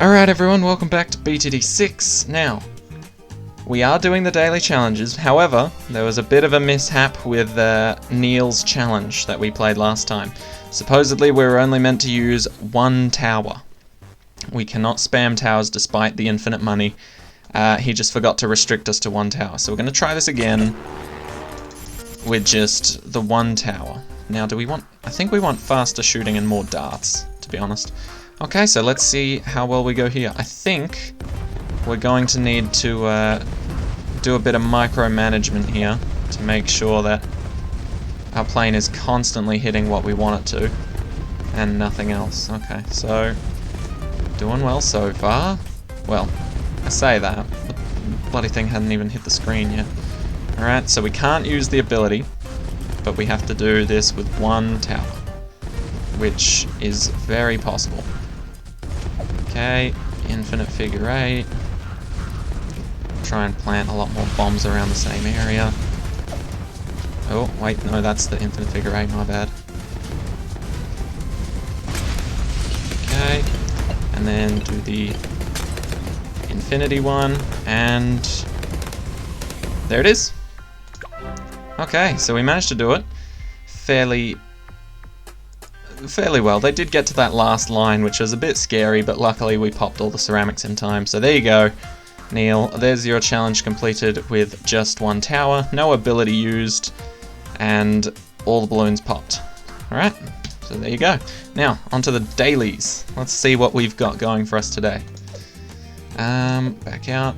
Alright everyone, welcome back to BTD6. Now, we are doing the daily challenges, however, there was a bit of a mishap with Neel's challenge that we played last time. Supposedly we were only meant to use one tower. We cannot spam towers despite the infinite money. He just forgot to restrict us to one tower. So we're going to try this again with just the one tower. Now do we want... I think we want faster shooting and more darts, to be honest. Okay, so let's see how well we go here. I think we're going to need to do a bit of micromanagement here to make sure that our plane is constantly hitting what we want it to and nothing else. Okay, so doing well so far. Well, I say that, the bloody thing hadn't even hit the screen yet. Alright, so we can't use the ability, but we have to do this with one tower, which is very possible. Okay, infinite figure 8. Try and plant a lot more bombs around the same area. Oh, wait, no, that's the infinite figure 8, my bad. Okay, and then do the infinity one, and there it is. Okay, so we managed to do it fairly well. They did get to that last line, which was a bit scary, but luckily we popped all the ceramics in time. So there you go, Neel. There's your challenge completed with just one tower, no ability used, and all the balloons popped. Alright, so there you go. Now, onto the dailies. Let's see what we've got going for us today. Back out.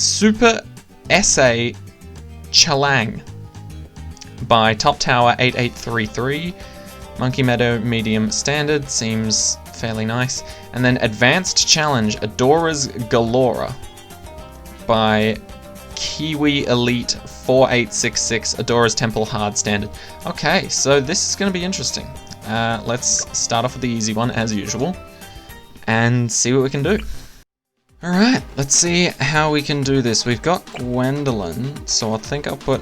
Super Essay Chalang by TopTower8833. Monkey Meadow Medium Standard seems fairly nice. And then Advanced Challenge Adora's Galore by KiwiElite4866's Adora's Temple Hard Standard. Okay, so this is going to be interesting. Let's start off with the easy one as usual and see what we can do. Alright, let's see how we can do this. We've got Gwendolyn, so I think I'll put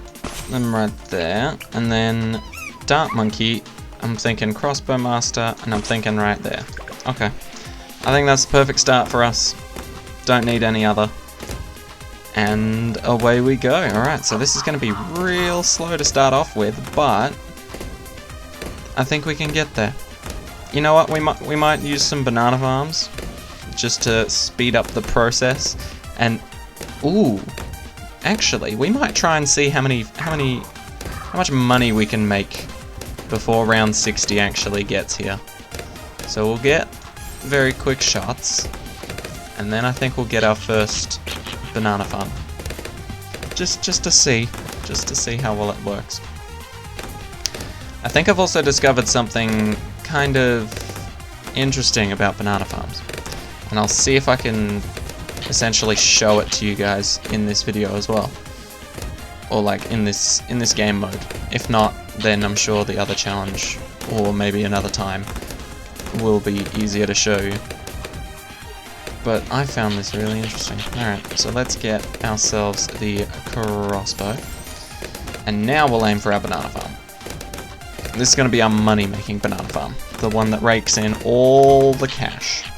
them right there. And then Dart Monkey, I'm thinking Crossbow Master, and I'm thinking right there. Okay, I think that's the perfect start for us. Don't need any other. And away we go. Alright, so this is going to be real slow to start off with, but I think we can get there. You know what, we might use some banana farms just to speed up the process. And ooh, actually, we might try and see how much money we can make before round 60 actually gets here. So we'll get very quick shots, and then I think we'll get our first banana farm. Just to see how well it works. I think I've also discovered something kind of interesting about banana farms, and I'll see if I can essentially show it to you guys in this video as well, or like in this game mode. If not, then I'm sure the other challenge, or maybe another time, will be easier to show you. But I found this really interesting. Alright, so let's get ourselves the crossbow, and now we'll aim for our banana farm. This is going to be our money-making banana farm, the one that rakes in all the cash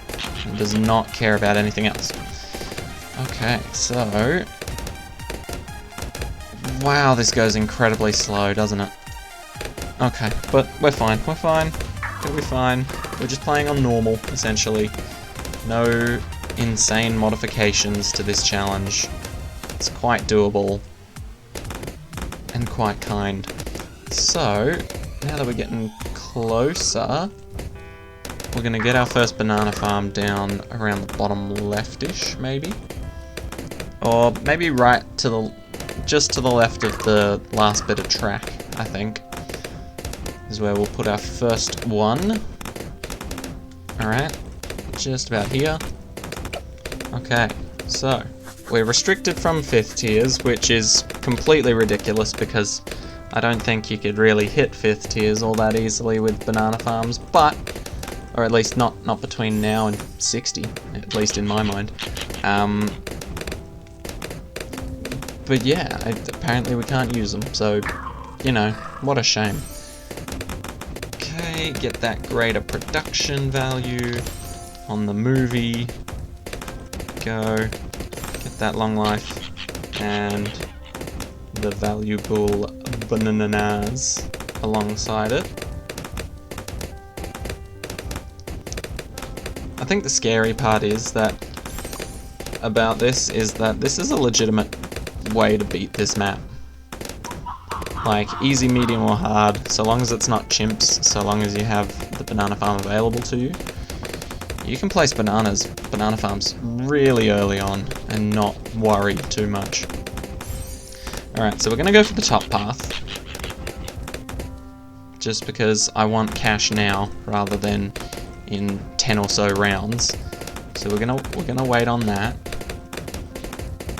and does not care about anything else. Okay, so wow, this goes incredibly slow, doesn't it? Okay, but we're fine. We'll be fine. We're just playing on normal, essentially. No insane modifications to this challenge. It's quite doable and quite kind. So, now that we're getting closer, we're going to get our first banana farm down around the bottom left-ish, maybe? Or maybe right to the... just to the left of the last bit of track, I think, is where we'll put our first one. Alright, just about here. Okay, so we're restricted from 5th tiers, which is completely ridiculous because I don't think you could really hit 5th tiers all that easily with banana farms, but, or at least not between now and 60, at least in my mind. But yeah, apparently we can't use them, so, you know, what a shame. Okay, get that greater production value on the movie. go. Get that long life. And the valuable bananas alongside it. I think the scary part is that about this is that this is a legitimate way to beat this map. Like, easy, medium, or hard, so long as it's not chimps, so long as you have the banana farm available to you, you can place banana farms really early on and not worry too much. Alright, so we're gonna go for the top path, just because I want cash now rather than in 10 or so rounds. So we're gonna wait on that.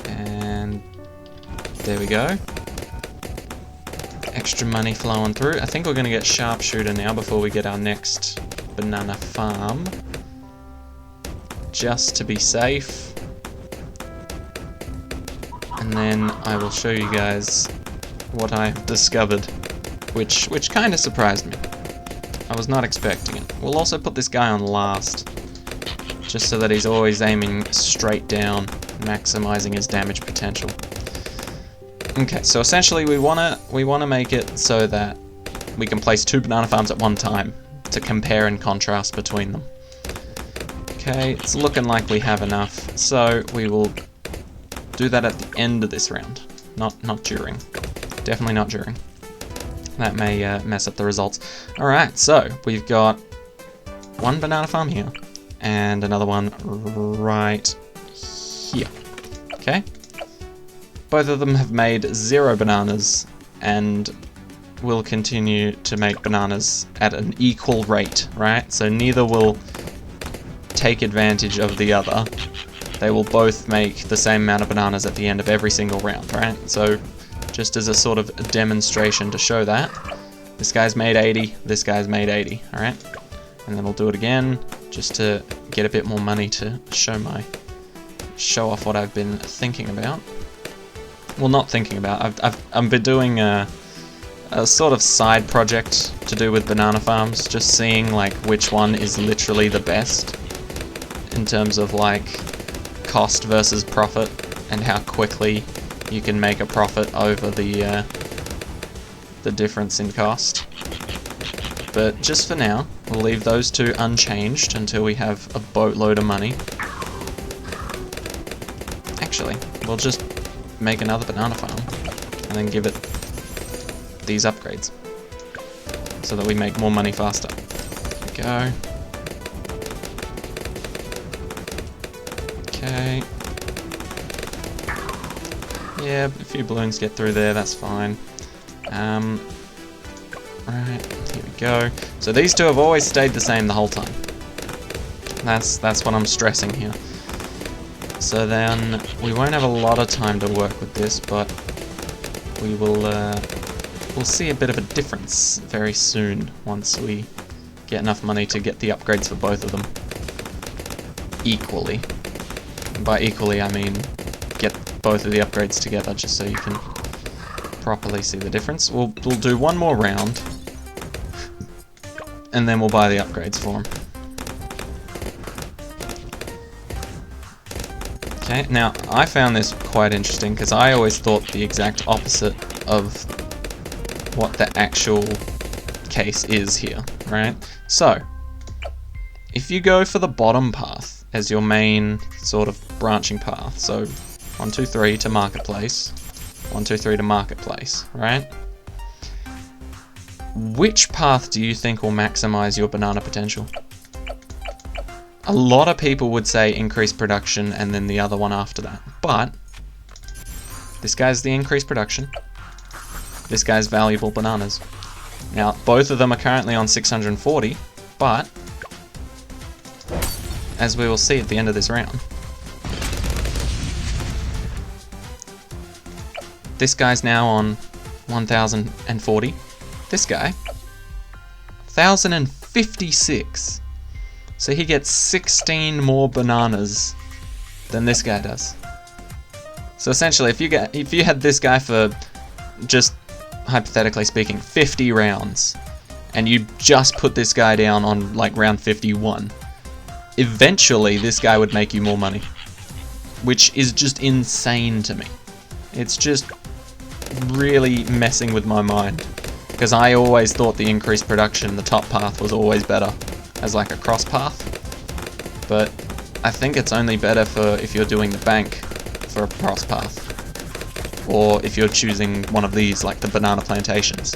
And there we go. Extra money flowing through. I think we're gonna get sharpshooter now before we get our next banana farm. Just to be safe. And then I will show you guys what I've discovered, which kind of surprised me. I was not expecting it. We'll also put this guy on last, just so that he's always aiming straight down, maximizing his damage potential. Okay, so essentially we wanna make it so that we can place 2 banana farms at one time to compare and contrast between them. Okay, it's looking like we have enough, so we will do that at the end of this round, not during. Definitely not during. That may mess up the results. Alright, so we've got 1 banana farm here, and another one right here. Okay? Both of them have made 0 bananas, and will continue to make bananas at an equal rate, right? So neither will take advantage of the other. They will both make the same amount of bananas at the end of every single round, right? So just as a sort of demonstration to show that, this guy's made 80, this guy's made 80, alright? And then we'll do it again, just to get a bit more money to show off what I've been thinking about. Well, not thinking about, I've been doing a sort of side project to do with banana farms, just seeing like which one is literally the best in terms of like cost versus profit, and how quickly you can make a profit over the difference in cost. But just for now, we'll leave those 2 unchanged until we have a boatload of money. Actually, we'll just make another banana farm and then give it these upgrades so that we make more money faster. There we go. Okay. Yeah, a few balloons get through there, that's fine. Right, here we go. So these 2 have always stayed the same the whole time. That's what I'm stressing here. So then, we won't have a lot of time to work with this, but we will, we'll see a bit of a difference very soon once we get enough money to get the upgrades for both of them equally. And by equally, I mean get both of the upgrades together, just so you can properly see the difference. We'll do 1 more round, and then we'll buy the upgrades for them. Okay, now I found this quite interesting because I always thought the exact opposite of what the actual case is here, right? So, if you go for the bottom path as your main sort of branching path, so 1, 2, 3 to marketplace, 1, 2, 3 to marketplace, right? Which path do you think will maximize your banana potential? A lot of people would say increased production and then the other one after that, but this guy's the increased production, this guy's valuable bananas. Now, both of them are currently on 640, but as we will see at the end of this round, this guy's now on 1040. This guy, 1056. So he gets 16 more bananas than this guy does. So essentially, if you had this guy for, just hypothetically speaking, 50 rounds, and you just put this guy down on like round 51, eventually this guy would make you more money. which is just insane to me. It's just really messing with my mind, because I always thought the increased production, the top path, was always better as like a cross path, but I think it's only better for if you're doing the bank for a cross path, or if you're choosing one of these like the banana plantations,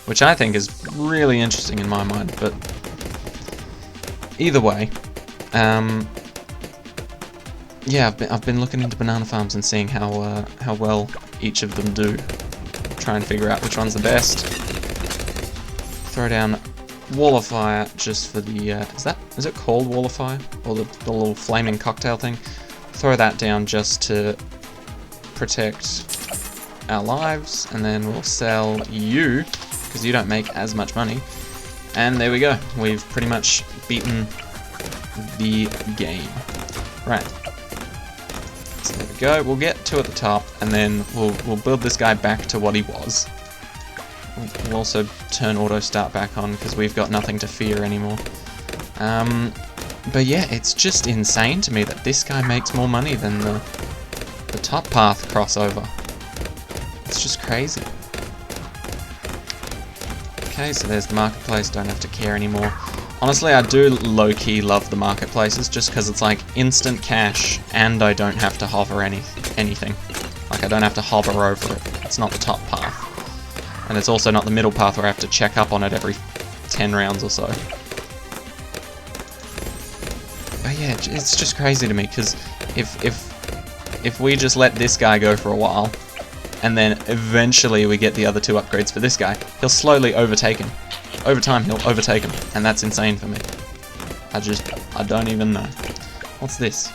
which I think is really interesting in my mind. But either way, yeah, I've been looking into banana farms and seeing how well each of them do. Try and figure out which one's the best. Throw down wall of fire just for the is it called wall of fire, or the little flaming cocktail thing? Throw that down just to protect our lives, and then we'll sell you because you don't make as much money. And there we go. We've pretty much beaten the game. Right. So there we go. We'll get 2 at the top, and then we'll build this guy back to what he was. We'll also turn auto start back on because we've got nothing to fear anymore. But yeah, it's just insane to me that this guy makes more money than the top path crossover. It's just crazy. Okay, so there's the marketplace. Don't have to care anymore. Honestly, I do low-key love the marketplaces just because it's like instant cash and I don't have to hover anything. Like, I don't have to hover over it. It's not the top path. And it's also not the middle path where I have to check up on it every 10 rounds or so. But yeah, it's just crazy to me because if we just let this guy go for a while, and then eventually we get the other 2 upgrades for this guy, he'll slowly overtake him. Over time, he'll overtake him, and that's insane for me. I don't even know. What's this?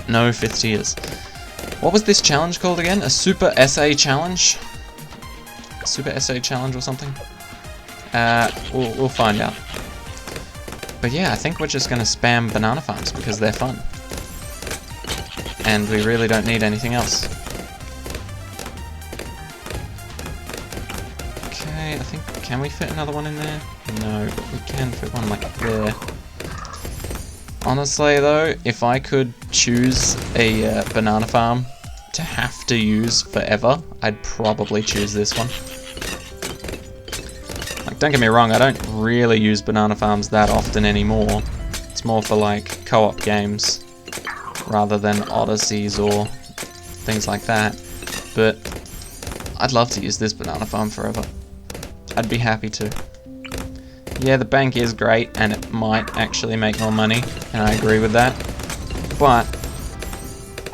No 5th tiers. What was this challenge called again? A Super SA challenge? Super SA challenge or something? We'll find out. But yeah, I think we're just gonna spam banana farms because they're fun. And we really don't need anything else. Okay, I think, can we fit another one in there? No, but we can fit one like there. Honestly though, if I could choose a banana farm to have to use forever, I'd probably choose this one. Like, don't get me wrong, I don't really use banana farms that often anymore. It's more for like co-op games rather than Odysseys or things like that. But I'd love to use this banana farm forever. I'd be happy to. Yeah, the bank is great and it might actually make more money, and I agree with that. But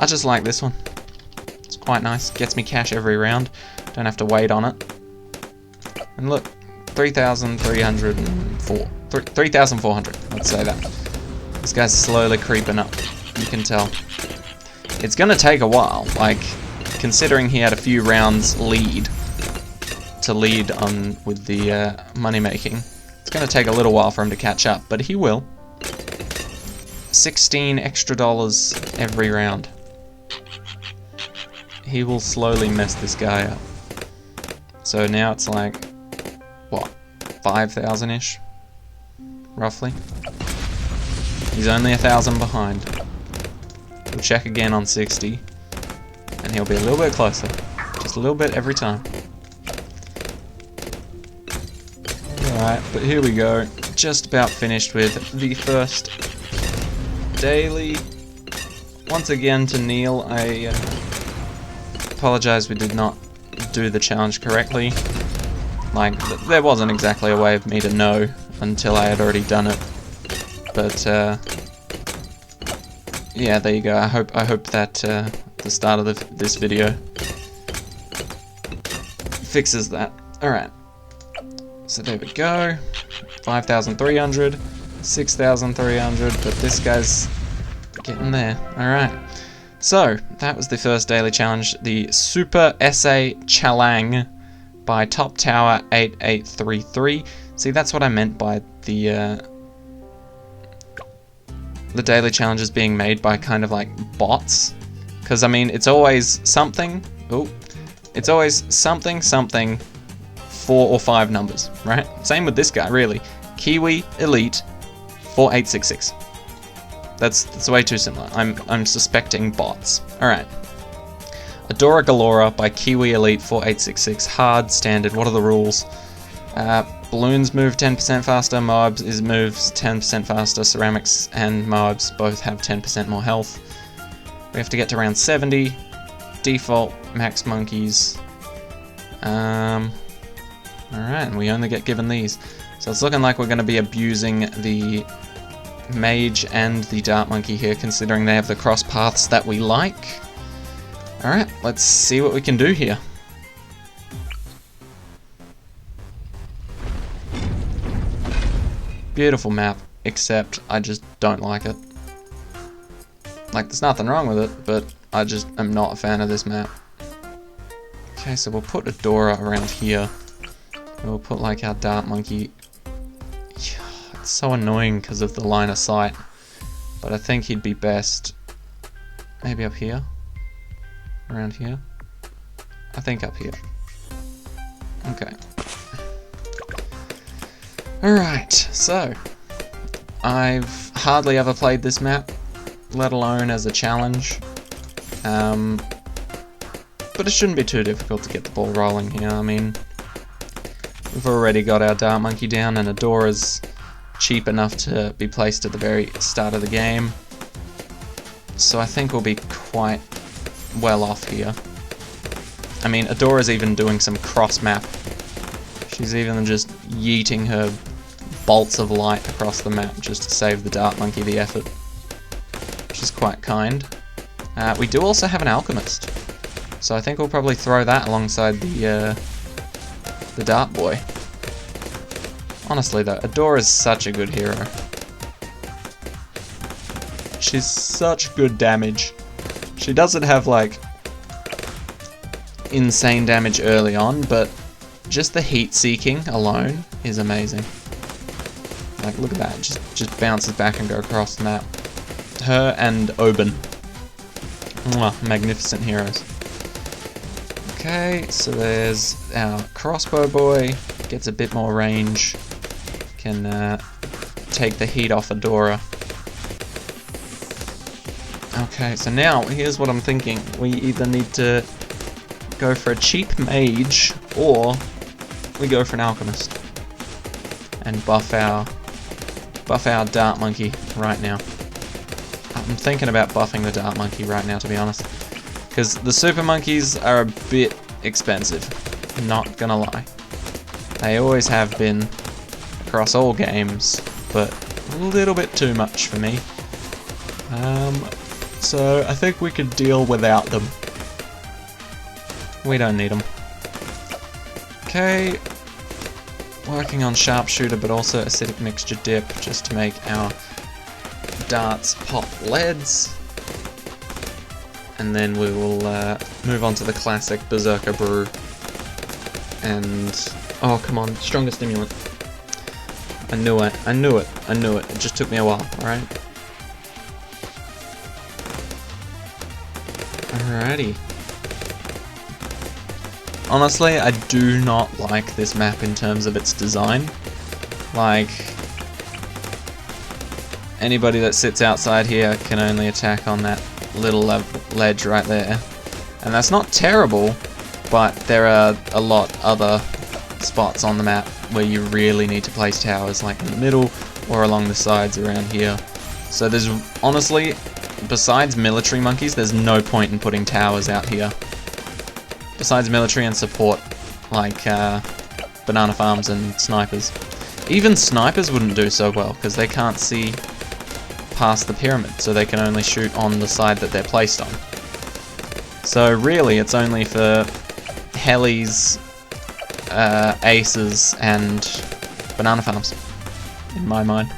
I just like this one. It's quite nice. Gets me cash every round. Don't have to wait on it. And look, 3,400. Let's say that. This guy's slowly creeping up. You can tell. It's gonna take a while. Like, considering he had a few rounds lead on with the money making, it's gonna take a little while for him to catch up, but he will. $16 extra every round. He will slowly mess this guy up. So now it's like, what, 5,000-ish, roughly. He's only 1,000 behind. We'll check again on 60, and he'll be a little bit closer, just a little bit every time. Alright, but here we go. Just about finished with the first daily. Once again to Neel, I apologize we did not do the challenge correctly. Like, there wasn't exactly a way of me to know until I had already done it. But, yeah, there you go. I hope that the start of this video fixes that. Alright. So there we go, 5,300, 6,300, but this guy's getting there. Alright, so that was the first daily challenge, the Super SA Challenge by TopTower8833. See, that's what I meant by the daily challenges being made by kind of like bots, because I mean, it's always something, it's always something, 4 or 5 numbers, right? Same with this guy, really. KiwiElite4866. That's way too similar. I'm suspecting bots. Alright. Adora Galora by KiwiElite4866's. Hard, standard. What are the rules? Balloons move 10% faster, Moabs moves 10% faster, Ceramics and Moabs both have 10% more health. We have to get to round 70. Default, max monkeys. Alright, and we only get given these. So it's looking like we're going to be abusing the mage and the dart monkey here, considering they have the cross paths that we like. Alright, let's see what we can do here. Beautiful map, except I just don't like it. Like, there's nothing wrong with it, but I just am not a fan of this map. Okay, so we'll put Adora around here. And we'll put, like, our dart monkey. It's so annoying because of the line of sight. But I think he'd be best maybe up here. Around here. I think up here. Okay. Alright, so I've hardly ever played this map, let alone as a challenge. But it shouldn't be too difficult to get the ball rolling here. I mean, we've already got our dart monkey down, and Adora's cheap enough to be placed at the very start of the game. So I think we'll be quite well off here. I mean, Adora's even doing some cross map. She's even just yeeting her bolts of light across the map just to save the dart monkey the effort, which is quite kind. We do also have an alchemist, so I think we'll probably throw that alongside the dart boy. Honestly though, Adora's such a good hero. She's such good damage. She doesn't have like insane damage early on, but just the heat seeking alone is amazing. Like, look at that, just bounces back and go across the map. Her and Oben. Mwah, magnificent heroes. Okay, so there's our crossbow boy, gets a bit more range, can take the heat off Adora. Okay, so now here's what I'm thinking. We either need to go for a cheap mage, or we go for an alchemist and buff our dart monkey right now. I'm thinking about buffing the dart monkey right now, to be honest, because the super monkeys are a bit expensive, not gonna lie. They always have been across all games, but a little bit too much for me. So I think we could deal without them. We don't need them. Okay, working on sharpshooter, but also acidic mixture dip, just to make our darts pop leads. And then we will move on to the classic Berserker Brew. And, oh come on, stronger stimulant. I knew it, I knew it, I knew it. It just took me a while, alright? Alrighty. Honestly, I do not like this map in terms of its design. Like, anybody that sits outside here can only attack on that little ledge right there. And that's not terrible, but there are a lot other spots on the map where you really need to place towers, like in the middle or along the sides around here. So there's, honestly, besides military monkeys, there's no point in putting towers out here. Besides military and support, like banana farms and snipers. Even snipers wouldn't do so well, because they can't see past the pyramid, so they can only shoot on the side that they're placed on. So really, it's only for helis, aces, and banana farms, in my mind.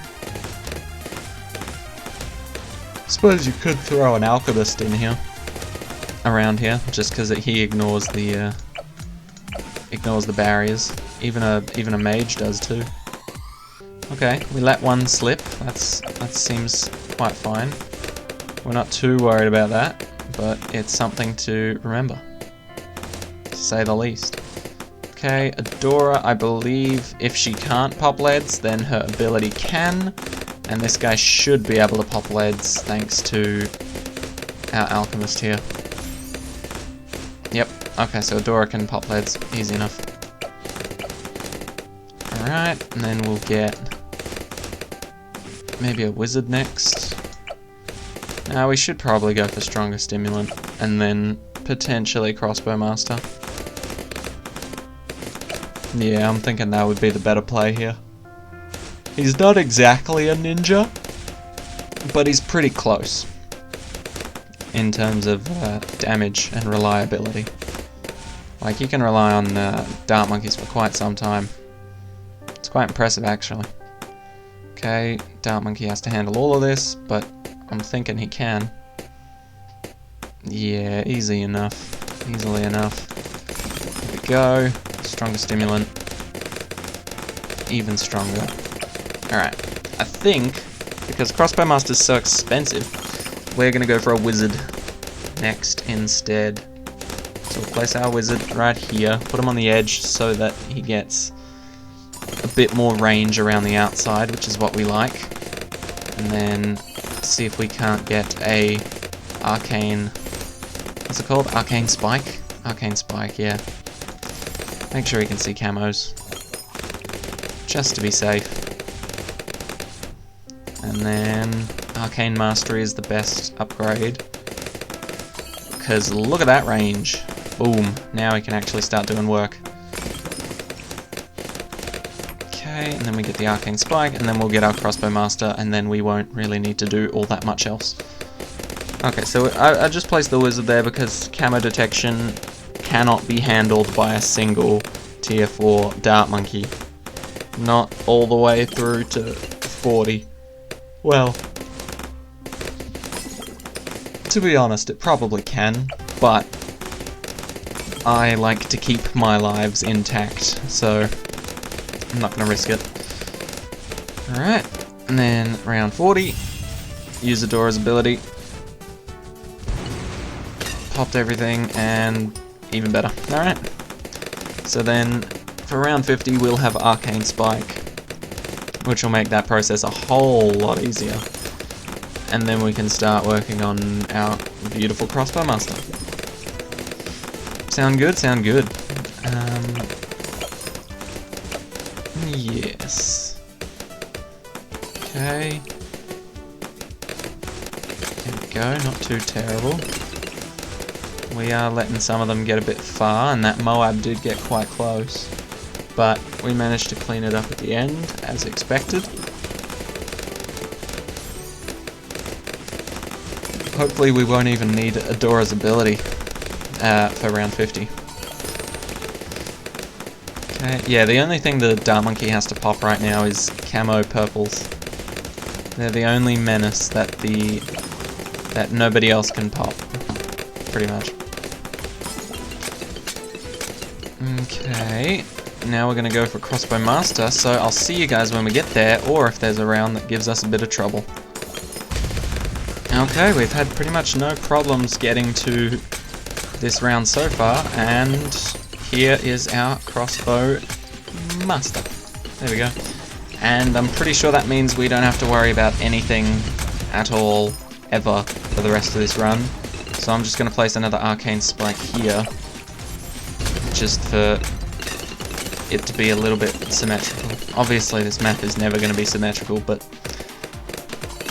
Suppose you could throw an alchemist in here. Around here, just because he ignores the barriers. Even a mage does too. Okay, we let one slip. That seems quite fine. We're not too worried about that, but it's something to remember, to say the least. Okay, Adora, I believe if she can't pop leads, then her ability can, And this guy should be able to pop leads thanks to our alchemist here. Yep, okay, so Adora can pop leads, easy enough. Alright, and then we'll get maybe a wizard next. Now we should probably go for stronger stimulant, and then potentially crossbow master. Yeah, I'm thinking that would be the better play here. He's not exactly a ninja, but he's pretty close in terms of damage and reliability. Like, you can rely on dart monkeys for quite some time. It's quite impressive, actually. Okay, dart monkey has to handle all of this, but I'm thinking he can. Yeah, easily enough. Here we go. Stronger stimulant. Even stronger. Alright, I think, because Crossbow Master's so expensive, we're going to go for a wizard next instead. So we'll place our wizard right here, put him on the edge so that he gets a bit more range around the outside, which is what we like. And then see if we can't get a arcane, what's it called? Arcane spike? Arcane spike, yeah. Make sure he can see camos, just to be safe. And then Arcane Mastery is the best upgrade, because look at that range. Boom, now we can actually start doing work. Okay, and then we get the Arcane Spike, and then we'll get our Crossbow Master, and then we won't really need to do all that much else. Okay, so I just placed the wizard there because camo detection cannot be handled by a single tier 4 dart monkey. Not all the way through to 40. Well, to be honest, it probably can, but I like to keep my lives intact, so I'm not going to risk it. Alright, and then round 40, use Adora's ability. Popped everything, and even better. Alright, so then for round 50 we'll have Arcane Spike, which will make that process a whole lot easier. And then we can start working on our beautiful Crossbow Master. Sound good? Sound good. Yes. Okay. There we go, not too terrible. We are letting some of them get a bit far, and that Moab did get quite close. But we managed to clean it up at the end, as expected. Hopefully we won't even need Adora's ability for round 50. Okay, yeah, the only thing the dart monkey has to pop right now is camo purples. They're the only menace that nobody else can pop, pretty much. Okay. Now we're going to go for Crossbow Master, so I'll see you guys when we get there, or if there's a round that gives us a bit of trouble. Okay, we've had pretty much no problems getting to this round so far, and here is our Crossbow Master. There we go. And I'm pretty sure that means we don't have to worry about anything at all, ever, for the rest of this run. So I'm just going to place another Arcane Spike here, just for it to be a little bit symmetrical. Obviously this map is never going to be symmetrical, but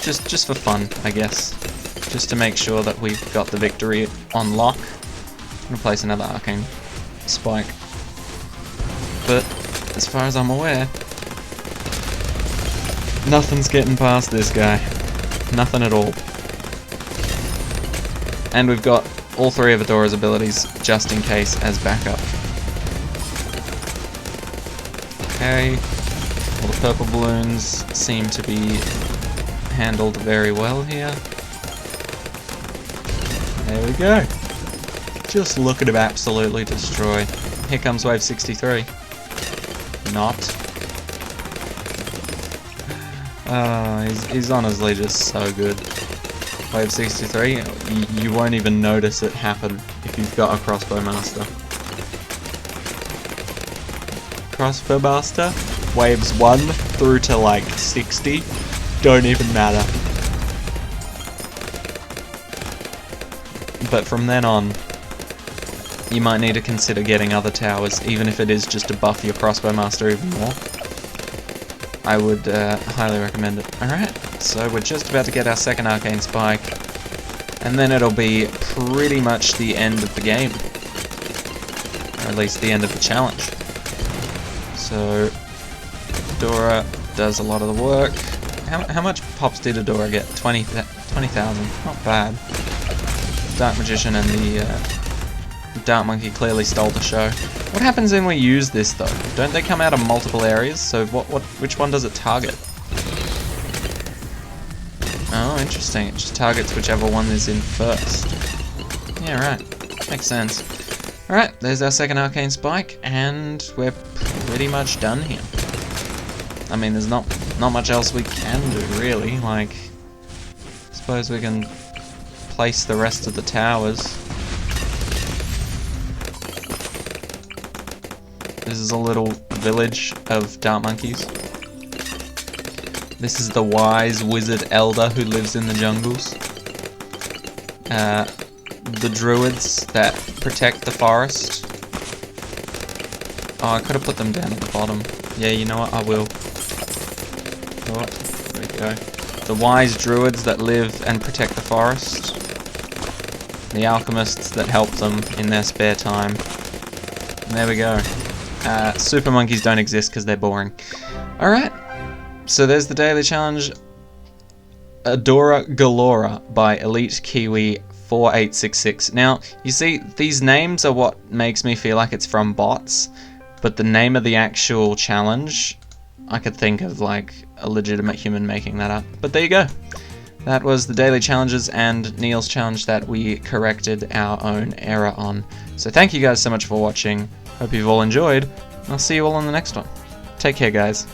just for fun, I guess. Just to make sure that we've got the victory on lock. I'm going to place another Arcane Spike. But as far as I'm aware, nothing's getting past this guy. Nothing at all. And we've got all three of Adora's abilities just in case as backup. Okay, all the purple balloons seem to be handled very well here. There we go. Just look at him absolutely destroy. Here comes wave 63. Not. He's honestly just so good. Wave 63, you won't even notice it happen if you've got a Crossbow Master. Crossbow Master, waves 1 through to like 60, don't even matter. But from then on, you might need to consider getting other towers, even if it is just to buff your crossbow master even more. I would highly recommend it. Alright, so we're just about to get our second arcane spike, and then it'll be pretty much the end of the game. Or at least the end of the challenge. So, Adora does a lot of the work. How much pops did Adora get? 20,000. Not bad. Dark Magician and the Dark Monkey clearly stole the show. What happens when we use this though? Don't they come out of multiple areas? So which one does it target? Oh, interesting. It just targets whichever one is in first. Yeah, right. Makes sense. Alright, there's our second arcane spike, and we're pretty much done here. I mean, there's not much else we can do, really. Like, I suppose we can place the rest of the towers. This is a little village of Dark Monkeys. This is the wise wizard elder who lives in the jungles. The druids that protect the forest. Oh, I could have put them down at the bottom. Yeah, you know what? I will. Oh, there we go. The wise druids that live and protect the forest. The alchemists that help them in their spare time. And there we go. Super monkeys don't exist because they're boring. Alright, so there's the daily challenge. Adora Galora by Elite KiwiElite4866's. Now, you see, these names are what makes me feel like it's from bots, but the name of the actual challenge, I could think of like a legitimate human making that up. But there you go. That was the daily challenges and Neel's challenge that we corrected our own error on. So thank you guys so much for watching. Hope you've all enjoyed. I'll see you all on the next one. Take care, guys.